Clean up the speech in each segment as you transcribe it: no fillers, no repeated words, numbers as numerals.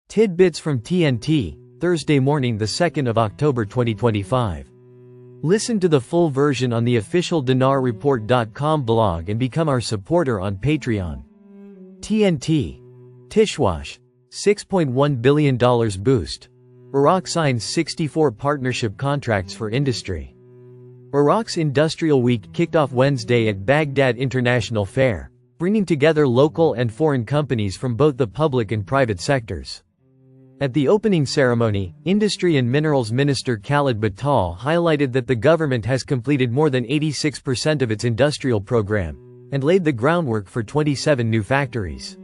Tidbits from TNT, Thursday morning the 2nd of October 2025. Listen to the full version on the official dinarreport.com blog and become our supporter on Patreon. TNT. Tishwash. $6.1 billion boost. Iraq signs 64 partnership contracts for industry. Iraq's Industrial Week kicked off Wednesday at Baghdad International Fair, bringing together local and foreign companies from both the public and private sectors. At the opening ceremony, Industry and Minerals Minister Khalid Batal highlighted that the government has completed more than 86% of its industrial program, and laid the groundwork for 27 new factories.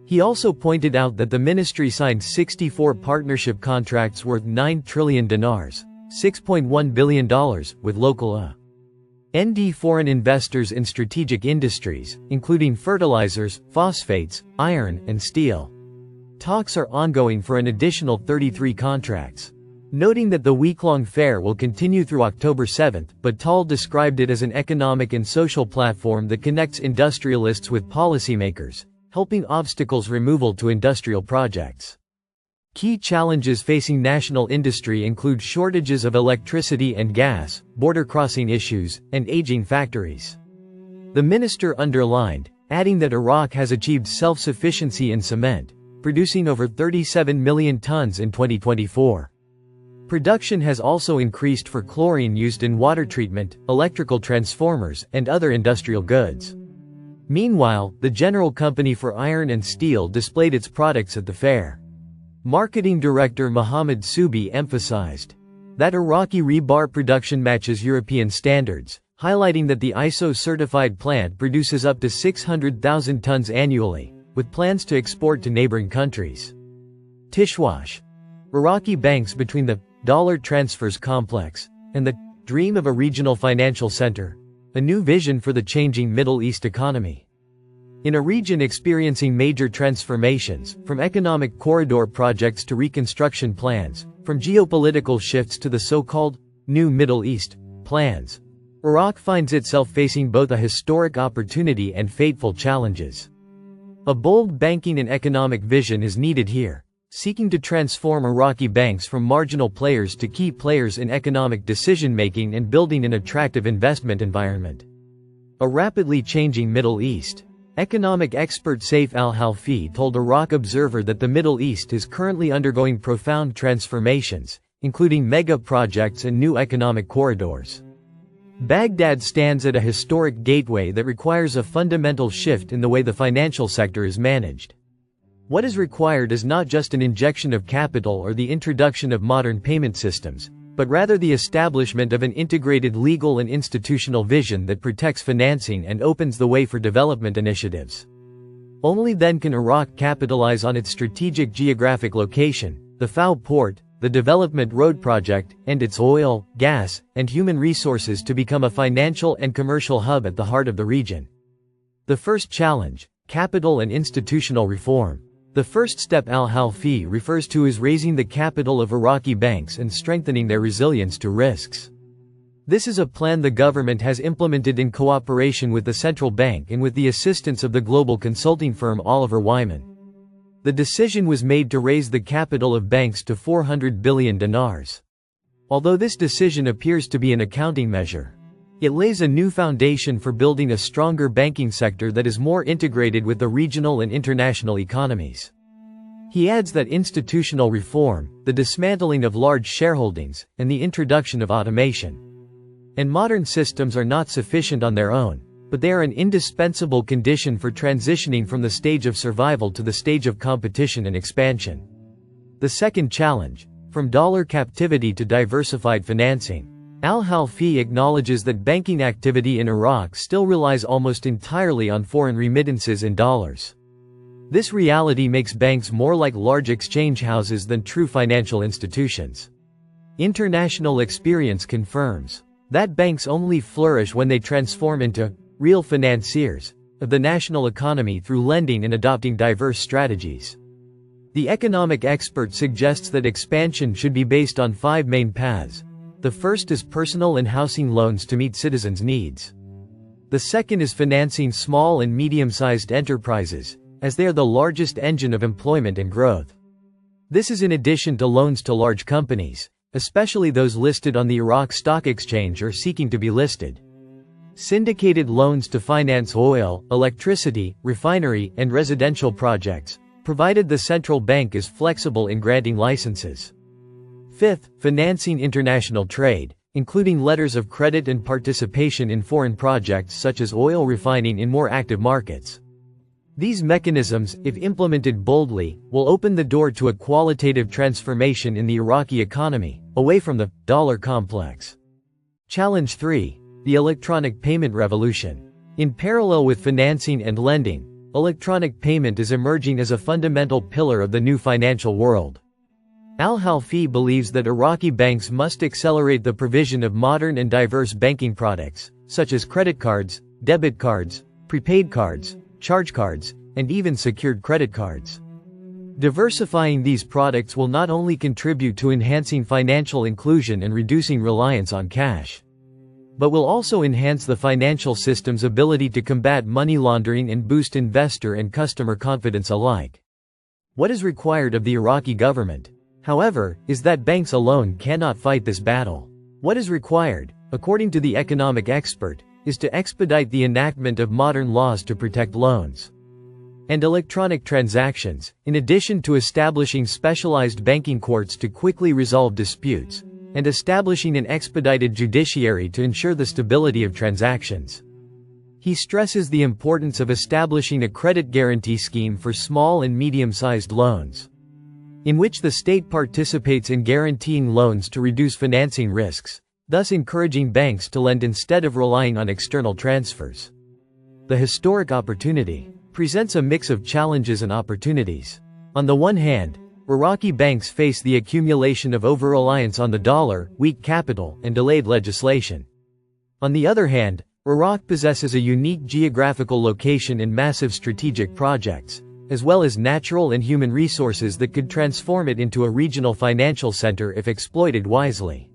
He also pointed out that the ministry signed 64 partnership contracts worth 9 trillion dinars, $6.1 billion, with local and foreign investors in strategic industries, including fertilizers, phosphates, iron, and steel. Talks are ongoing for an additional 33 contracts. Noting that the week-long fair will continue through October 7, Batal described it as an economic and social platform that connects industrialists with policymakers, helping obstacles removal to industrial projects. Key challenges facing national industry include shortages of electricity and gas, border-crossing issues, and aging factories. The minister underlined, adding that Iraq has achieved self-sufficiency in cement, producing over 37 million tons in 2024. Production has also increased for chlorine used in water treatment, electrical transformers, and other industrial goods. Meanwhile, the General Company for Iron and Steel displayed its products at the fair. Marketing Director Mohammed Subi emphasized that Iraqi rebar production matches European standards, highlighting that the ISO-certified plant produces up to 600,000 tons annually, with plans to export to neighboring countries. Tishwash. Iraqi banks between the dollar transfers complex and the dream of a regional financial center, a new vision for the changing Middle East economy. In a region experiencing major transformations, from economic corridor projects to reconstruction plans, from geopolitical shifts to the so-called New Middle East plans, Iraq finds itself facing both a historic opportunity and fateful challenges. A bold banking and economic vision is needed here, seeking to transform Iraqi banks from marginal players to key players in economic decision-making and building an attractive investment environment. A rapidly changing Middle East. Economic expert Saif al-Halfi told Iraq Observer that the Middle East is currently undergoing profound transformations, including mega projects and new economic corridors. Baghdad stands at a historic gateway that requires a fundamental shift in the way the financial sector is managed. What is required is not just an injection of capital or the introduction of modern payment systems, but rather the establishment of an integrated legal and institutional vision that protects financing and opens the way for development initiatives. Only then can Iraq capitalize on its strategic geographic location, the FAO port, the Development Road Project, and its oil, gas, and human resources to become a financial and commercial hub at the heart of the region. The first challenge: capital and institutional reform. The first step al-Halfi refers to is raising the capital of Iraqi banks and strengthening their resilience to risks. This is a plan the government has implemented in cooperation with the central bank and with the assistance of the global consulting firm Oliver Wyman. The decision was made to raise the capital of banks to 400 billion dinars. Although this decision appears to be an accounting measure, it lays a new foundation for building a stronger banking sector that is more integrated with the regional and international economies. He adds that institutional reform, the dismantling of large shareholdings, and the introduction of automation and modern systems are not sufficient on their own, but they are an indispensable condition for transitioning from the stage of survival to the stage of competition and expansion. The second challenge: from dollar captivity to diversified financing. Al-Halfi acknowledges that banking activity in Iraq still relies almost entirely on foreign remittances in dollars. This reality makes banks more like large exchange houses than true financial institutions. International experience confirms that banks only flourish when they transform into real financiers of the national economy through lending and adopting diverse strategies. The economic expert suggests that expansion should be based on 5 main paths. The first is personal and housing loans to meet citizens' needs. The second is financing small and medium-sized enterprises, as they are the largest engine of employment and growth. This is in addition to loans to large companies, especially those listed on the Iraq Stock Exchange or seeking to be listed. Syndicated loans to finance oil, electricity, refinery, and residential projects, provided the central bank is flexible in granting licenses. Fifth, financing international trade, including letters of credit and participation in foreign projects such as oil refining in more active markets. These mechanisms, if implemented boldly, will open the door to a qualitative transformation in the Iraqi economy, away from the dollar complex. Challenge 3. The electronic payment revolution. In parallel with financing and lending, electronic payment is emerging as a fundamental pillar of the new financial world. Al-Halfi believes that Iraqi banks must accelerate the provision of modern and diverse banking products, such as credit cards, debit cards, prepaid cards, charge cards, and even secured credit cards. Diversifying these products will not only contribute to enhancing financial inclusion and reducing reliance on cash, but will also enhance the financial system's ability to combat money laundering and boost investor and customer confidence alike. What is required of the Iraqi government, however, is that banks alone cannot fight this battle. What is required, according to the economic expert, is to expedite the enactment of modern laws to protect loans and electronic transactions, in addition to establishing specialized banking courts to quickly resolve disputes, and establishing an expedited judiciary to ensure the stability of transactions. He stresses the importance of establishing a credit guarantee scheme for small and medium-sized loans, in which the state participates in guaranteeing loans to reduce financing risks, thus encouraging banks to lend instead of relying on external transfers. The historic opportunity presents a mix of challenges and opportunities. On the one hand, Iraqi banks face the accumulation of over-reliance on the dollar, weak capital, and delayed legislation. On the other hand, Iraq possesses a unique geographical location and massive strategic projects, as well as natural and human resources that could transform it into a regional financial center if exploited wisely.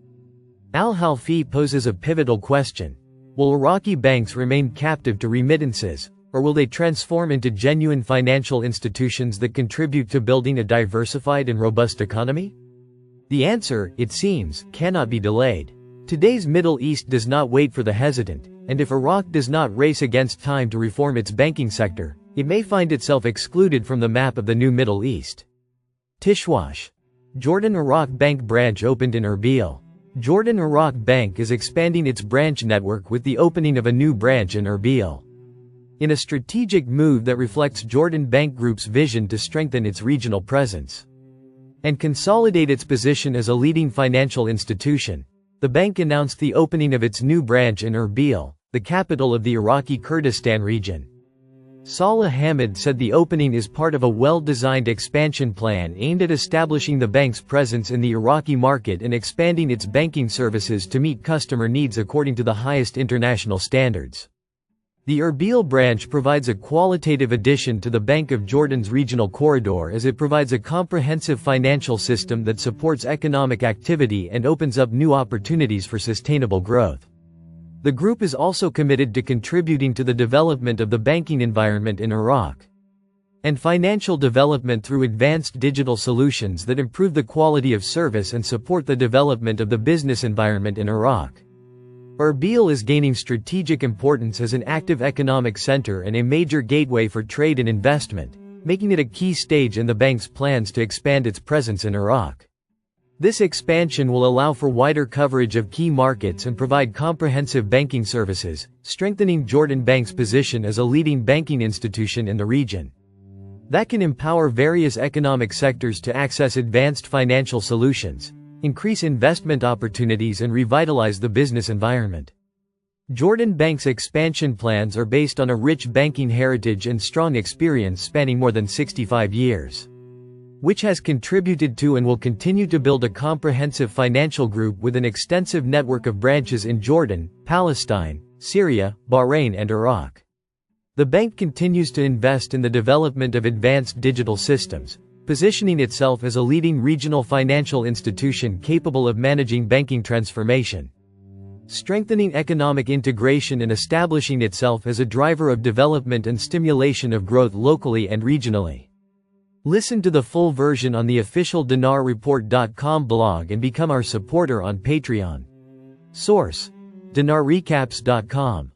Al-Halfi poses a pivotal question. Will Iraqi banks remain captive to remittances, or will they transform into genuine financial institutions that contribute to building a diversified and robust economy? The answer, it seems, cannot be delayed. Today's Middle East does not wait for the hesitant, and if Iraq does not race against time to reform its banking sector, it may find itself excluded from the map of the new Middle East. Tishwash. Jordan-Iraq Bank branch opened in Erbil. Jordan-Iraq Bank is expanding its branch network with the opening of a new branch in Erbil, in a strategic move that reflects Jordan Bank Group's vision to strengthen its regional presence and consolidate its position as a leading financial institution. The bank announced the opening of its new branch in Erbil, the capital of the Iraqi Kurdistan region. Salah Hamid said the opening is part of a well-designed expansion plan aimed at establishing the bank's presence in the Iraqi market and expanding its banking services to meet customer needs according to the highest international standards. The Erbil branch provides a qualitative addition to the Bank of Jordan's regional corridor as it provides a comprehensive financial system that supports economic activity and opens up new opportunities for sustainable growth. The group is also committed to contributing to the development of the banking environment in Iraq and financial development through advanced digital solutions that improve the quality of service and support the development of the business environment in Iraq. Erbil is gaining strategic importance as an active economic center and a major gateway for trade and investment, making it a key stage in the bank's plans to expand its presence in Iraq. This expansion will allow for wider coverage of key markets and provide comprehensive banking services, strengthening Jordan Bank's position as a leading banking institution in the region that can empower various economic sectors to access advanced financial solutions, increase investment opportunities and revitalize the business environment. Jordan Bank's expansion plans are based on a rich banking heritage and strong experience spanning more than 65 years, which has contributed to and will continue to build a comprehensive financial group with an extensive network of branches in Jordan, Palestine, Syria, Bahrain and Iraq. The bank continues to invest in the development of advanced digital systems, positioning itself as a leading regional financial institution capable of managing banking transformation, strengthening economic integration and establishing itself as a driver of development and stimulation of growth locally and regionally. Listen to the full version on the official dinarreport.com blog and become our supporter on Patreon. Source: dinarrecaps.com